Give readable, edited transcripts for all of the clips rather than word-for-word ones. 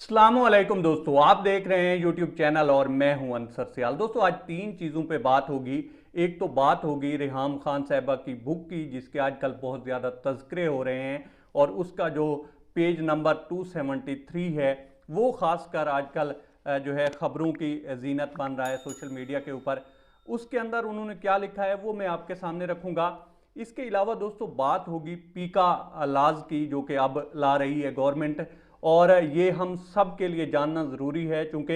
अस्सलामुअलैकुम दोस्तों, आप देख रहे हैं यूट्यूब चैनल और मैं हूं अंसर सियाल। दोस्तों आज तीन चीज़ों पे बात होगी। एक तो बात होगी रिहाम खान साहिबा की बुक की, जिसके आजकल बहुत ज़्यादा तज़किरे हो रहे हैं और उसका जो पेज नंबर 273 है वो ख़ासकर आजकल जो है ख़बरों की जीनत बन रहा है सोशल मीडिया के ऊपर। उसके अंदर उन्होंने क्या लिखा है वो मैं आपके सामने रखूँगा। इसके अलावा दोस्तों बात होगी पीका लाज की, जो कि अब ला रही है गवर्नमेंट, और ये हम सब के लिए जानना ज़रूरी है क्योंकि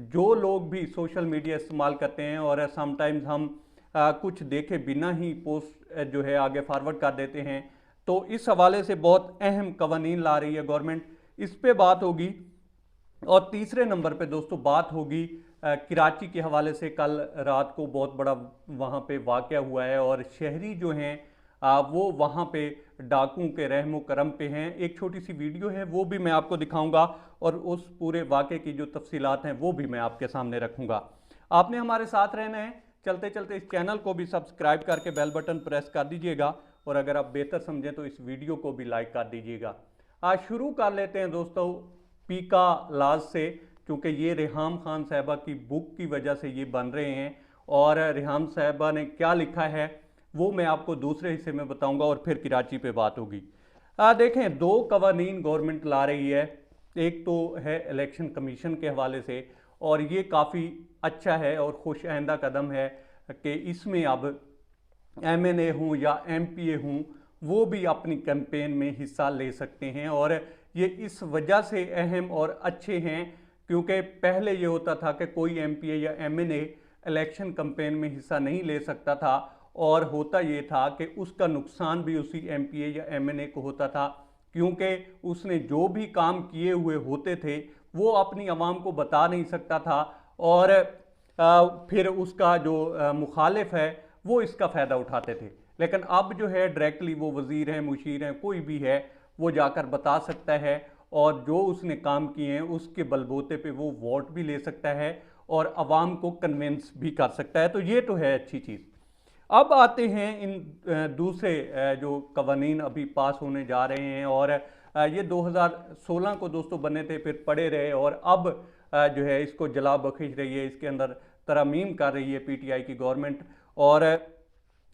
जो लोग भी सोशल मीडिया इस्तेमाल करते हैं और समटाइम्स हम कुछ देखे बिना ही पोस्ट जो है आगे फॉरवर्ड कर देते हैं, तो इस हवाले से बहुत अहम कवानीन ला रही है गवर्नमेंट। इस पे बात होगी। और तीसरे नंबर पे दोस्तों बात होगी कराची के हवाले से। कल रात को बहुत बड़ा वहाँ पे वाक़या हुआ है और शहरी जो हैं वो वहाँ पे डाकुओं के रहमो करम पे हैं। एक छोटी सी वीडियो है वो भी मैं आपको दिखाऊंगा और उस पूरे वाक़े की जो तफसीलात हैं वो भी मैं आपके सामने रखूंगा। आपने हमारे साथ रहना है। चलते चलते इस चैनल को भी सब्सक्राइब करके बेल बटन प्रेस कर दीजिएगा और अगर आप बेहतर समझें तो इस वीडियो को भी लाइक कर दीजिएगा। आज शुरू कर लेते हैं दोस्तों पीका लाज से, क्योंकि ये रिहाम खान साहिबा की बुक की वजह से ये बन रहे हैं। और रिहाम साहिबा ने क्या लिखा है वो मैं आपको दूसरे हिस्से में बताऊंगा और फिर कराची पे बात होगी। देखें, दो कवानीन गवर्नमेंट ला रही है। एक तो है इलेक्शन कमीशन के हवाले से, और ये काफ़ी अच्छा है और खुश आइंदा कदम है कि इसमें अब एमएनए हूँ या एमपीए हूँ वो भी अपनी कैंपेन में हिस्सा ले सकते हैं। और ये इस वजह से अहम और अच्छे हैं क्योंकि पहले ये होता था कि कोई एमपीए या एमएनए इलेक्शन कैंपेन में हिस्सा नहीं ले सकता था और होता ये था कि उसका नुकसान भी उसी एमपीए या एमएनए को होता था, क्योंकि उसने जो भी काम किए हुए होते थे वो अपनी आवाम को बता नहीं सकता था और फिर उसका जो मुखालिफ है वो इसका फ़ायदा उठाते थे। लेकिन अब जो है डायरेक्टली वो वज़ीर हैं, मुशीर हैं, कोई भी है, वो जाकर बता सकता है और जो उसने काम किए हैं उसके बलबूते पे वो वोट भी ले सकता है और आवाम को कन्विंस भी कर सकता है। तो ये तो है अच्छी चीज़। अब आते हैं इन दूसरे जो कवानीन अभी पास होने जा रहे हैं और ये 2016 को दोस्तों बने थे, फिर पड़े रहे और अब जो है इसको जला बख्श रही है, इसके अंदर तरमीम कर रही है पीटीआई की गवर्नमेंट। और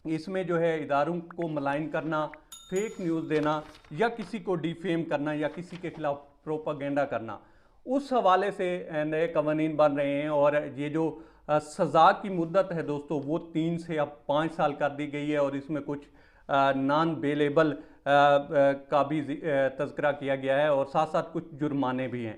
इसमें जो है इदारों को मलाइन करना, फेक न्यूज़ देना या किसी को डिफेम करना या किसी के खिलाफ प्रोपागेंडा करना, उस हवाले से नए कवानीन बन रहे हैं। और ये जो सज़ा की मुद्दत है दोस्तों वो 3 से अब 5 साल कर दी गई है और इसमें कुछ नॉन बेलेबल का भी तज़किरा किया गया है और साथ साथ कुछ जुर्माने भी हैं।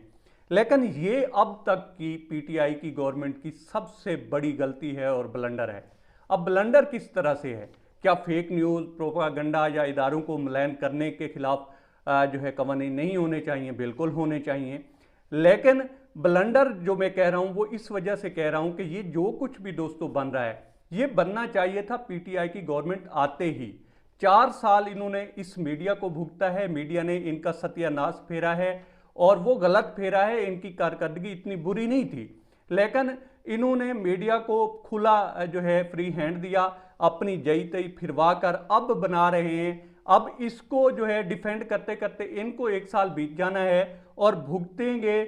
लेकिन ये अब तक की पीटीआई की गवर्नमेंट की सबसे बड़ी गलती है और ब्लंडर है। अब ब्लंडर किस तरह से है? क्या फेक न्यूज़, प्रोपागेंडा या इदारों को मलाइन करने के खिलाफ जो है कवानीन नहीं होने चाहिए? बिल्कुल होने चाहिए। लेकिन ब्लंडर जो मैं कह रहा हूं वो इस वजह से कह रहा हूं कि ये जो कुछ भी दोस्तों बन रहा है ये बनना चाहिए था पीटीआई की गवर्नमेंट आते ही। 4 साल इन्होंने इस मीडिया को भुगता है, मीडिया ने इनका सत्यानाश फेरा है और वो गलत फेरा है। इनकी कारकर्दगी इतनी बुरी नहीं थी, लेकिन इन्होंने मीडिया को खुला जो है फ्री हैंड दिया, अपनी जई तई फिरवा कर अब बना रहे हैं। अब इसको जो है डिफेंड करते करते इनको 1 साल बीत जाना है और भुगतेंगे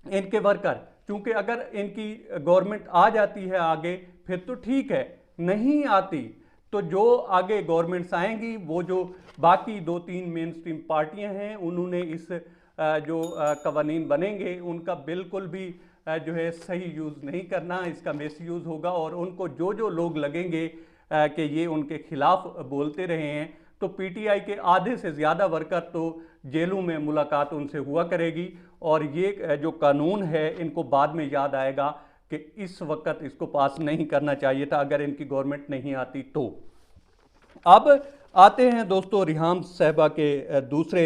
इनके वर्कर। क्योंकि अगर इनकी गवर्नमेंट आ जाती है आगे फिर तो ठीक है, नहीं आती तो जो आगे गवर्नमेंट्स आएंगी वो जो बाकी 2-3 मेन स्ट्रीम पार्टियां हैं उन्होंने इस जो कवानीन बनेंगे उनका बिल्कुल भी जो है सही यूज़ नहीं करना, इसका मिस यूज़ होगा। और उनको जो जो लोग लगेंगे कि ये उनके खिलाफ बोलते रहे हैं तो पीटीआई के आधे से ज़्यादा वर्कर तो जेलों में मुलाकात उनसे हुआ करेगी। और ये जो कानून है इनको बाद में याद आएगा कि इस वक्त इसको पास नहीं करना चाहिए था अगर इनकी गवर्नमेंट नहीं आती तो। अब आते हैं दोस्तों रिहाम साहिबा के दूसरे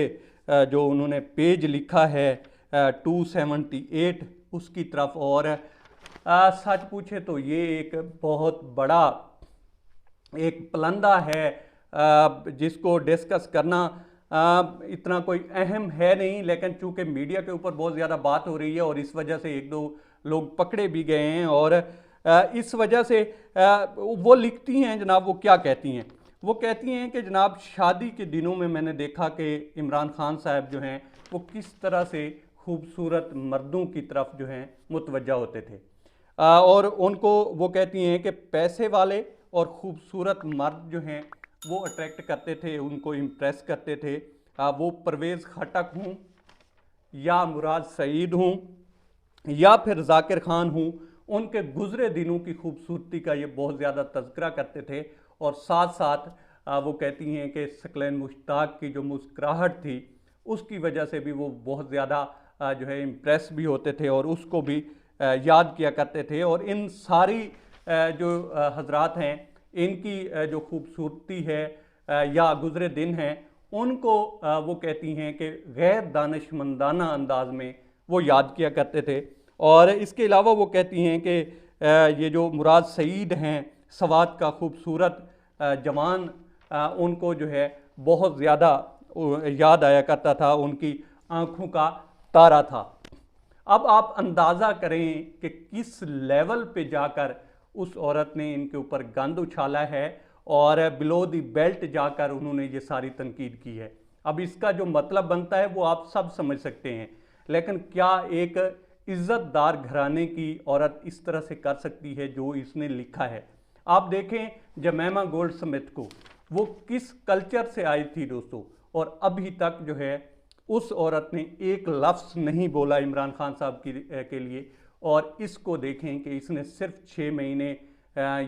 जो उन्होंने पेज लिखा है 278 उसकी तरफ। और सच पूछे तो ये एक बहुत बड़ा एक पलंदा है जिसको डिस्कस करना इतना कोई अहम है नहीं, लेकिन चूंकि मीडिया के ऊपर बहुत ज़्यादा बात हो रही है और इस वजह से 1-2 लोग पकड़े भी गए हैं और इस वजह से वो लिखती हैं जनाब। वो क्या कहती हैं? वो कहती हैं कि जनाब शादी के दिनों में मैंने देखा कि इमरान खान साहब जो हैं वो किस तरह से खूबसूरत मर्दों की तरफ जो हैं मुतवज्जा होते थे। और उनको वो कहती हैं कि पैसे वाले और ख़ूबसूरत मर्द जो हैं वो अट्रैक्ट करते थे, उनको इम्प्रेस करते थे। वो परवेज़ खटक हूँ या मुराद सईद हूँ या फिर जाकिर खान हूँ, उनके गुज़रे दिनों की खूबसूरती का ये बहुत ज़्यादा तज़किरा करते थे। और साथ साथ वो कहती हैं कि शक्ल मुश्ताक की जो मुस्कुराहट थी उसकी वजह से भी वो बहुत ज़्यादा जो है इम्प्रेस भी होते थे और उसको भी याद किया करते थे। और इन सारी जो हजरात हैं, इनकी जो खूबसूरती है या गुज़रे दिन हैं, उनको वो कहती हैं कि गैर दानिशमंदाना अंदाज में वो याद किया करते थे। और इसके अलावा वो कहती हैं कि ये जो मुराद सईद हैं, सवात का खूबसूरत जवान, उनको जो है बहुत ज़्यादा याद आया करता था, उनकी आँखों का तारा था। अब आप अंदाज़ा करें कि किस लेवल पे जाकर उस औरत ने इनके ऊपर गंद उछाला है और बिलो दी बेल्ट जाकर उन्होंने ये सारी तनकीद की है। अब इसका जो मतलब बनता है वो आप सब समझ सकते हैं, लेकिन क्या एक इज़्ज़तदार घराने की औरत इस तरह से कर सकती है जो इसने लिखा है? आप देखें जमैमा गोल्ड स्मिथ को, वो किस कल्चर से आई थी दोस्तों, और अभी तक जो है उस औरत ने एक लफ्ज़ नहीं बोला इमरान खान साहब के लिए। और इसको देखें कि इसने सिर्फ 6 महीने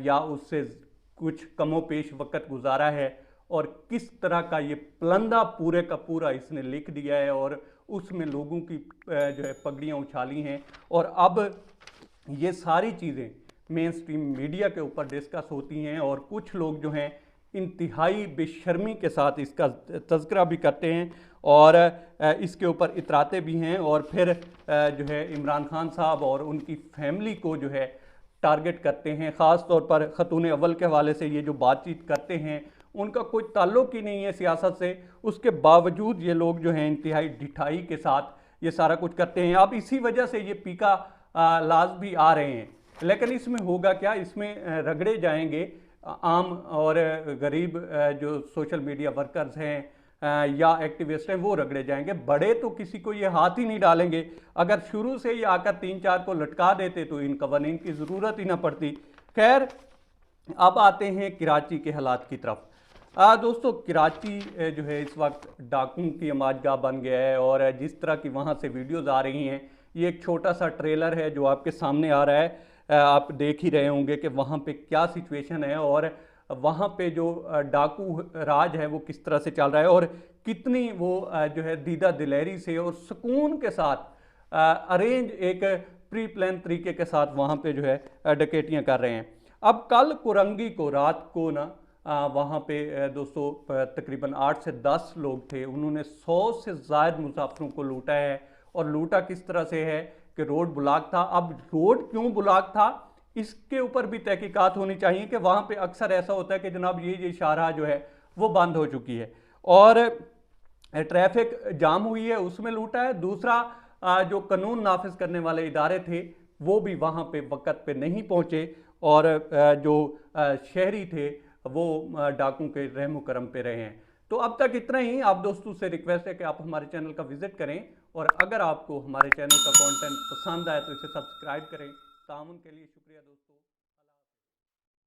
या उससे कुछ कमो पेश वक़्त गुजारा है और किस तरह का ये प्लंदा पूरे का पूरा इसने लिख दिया है और उसमें लोगों की जो है पगड़ियाँ उछाली हैं। और अब ये सारी चीज़ें मेन स्ट्रीम मीडिया के ऊपर डिस्कस होती हैं और कुछ लोग जो हैं इंतहाई बेशर्मी के साथ इसका तज़किरा भी करते हैं और इसके ऊपर इतराते भी हैं और फिर जो है इमरान खान साहब और उनकी फैमिली को जो है टारगेट करते हैं। ख़ास तौर पर ख़तून अव्वल के हवाले से ये जो बातचीत करते हैं उनका कोई ताल्लुक़ ही नहीं है सियासत से, उसके बावजूद ये लोग जो हैं इंतहाई ढिठाई के साथ ये सारा कुछ करते हैं। अब इसी वजह से ये पीका लाज भी आ रहे हैं, लेकिन इसमें होगा क्या, इसमें रगड़े जाएंगे आम और गरीब जो सोशल मीडिया वर्कर्स हैं या एक्टिविस्ट हैं, वो रगड़े जाएंगे। बड़े तो किसी को ये हाथ ही नहीं डालेंगे। अगर शुरू से ही आकर 3-4 को लटका देते तो इन कवानीन की ज़रूरत ही ना पड़ती। खैर, अब आते हैं कराची के हालात की तरफ। दोस्तों, कराची जो है इस वक्त डाकुओं की अमाजगाह बन गया है और जिस तरह की वहाँ से वीडियोज़ आ रही हैं, ये एक छोटा सा ट्रेलर है जो आपके सामने आ रहा है। आप देख ही रहे होंगे कि वहाँ पे क्या सिचुएशन है और वहाँ पे जो डाकू राज है वो किस तरह से चल रहा है और कितनी वो जो है दीदा दिलेरी से और सुकून के साथ अरेंज एक प्री प्लान तरीके के साथ वहाँ पे जो है डकैतियाँ कर रहे हैं। अब कल कुरंगी को रात को ना वहाँ पे दोस्तों तकरीबन 8 से 10 लोग थे, उन्होंने 100 से ज़ायद मुसाफिरों को लूटा है। और लूटा किस तरह से है कि रोड ब्लॉक था। अब रोड क्यों ब्लॉक था इसके ऊपर भी तहकीकात होनी चाहिए कि वहाँ पे अक्सर ऐसा होता है कि जनाब ये शाहराह जो है वो बंद हो चुकी है और ट्रैफिक जाम हुई है, उसमें लूटा है। दूसरा जो कानून नाफिज करने वाले इदारे थे वो भी वहाँ पे वक़्त पे नहीं पहुँचे और जो शहरी थे वो डाकुओं के रहमो करम पे रहे हैं। तो अब तक इतना ही। आप दोस्तों से रिक्वेस्ट है कि आप हमारे चैनल का विजिट करें और अगर आपको हमारे चैनल का कंटेंट पसंद आए तो इसे सब्सक्राइब करें। तामुन के लिए शुक्रिया दोस्तों।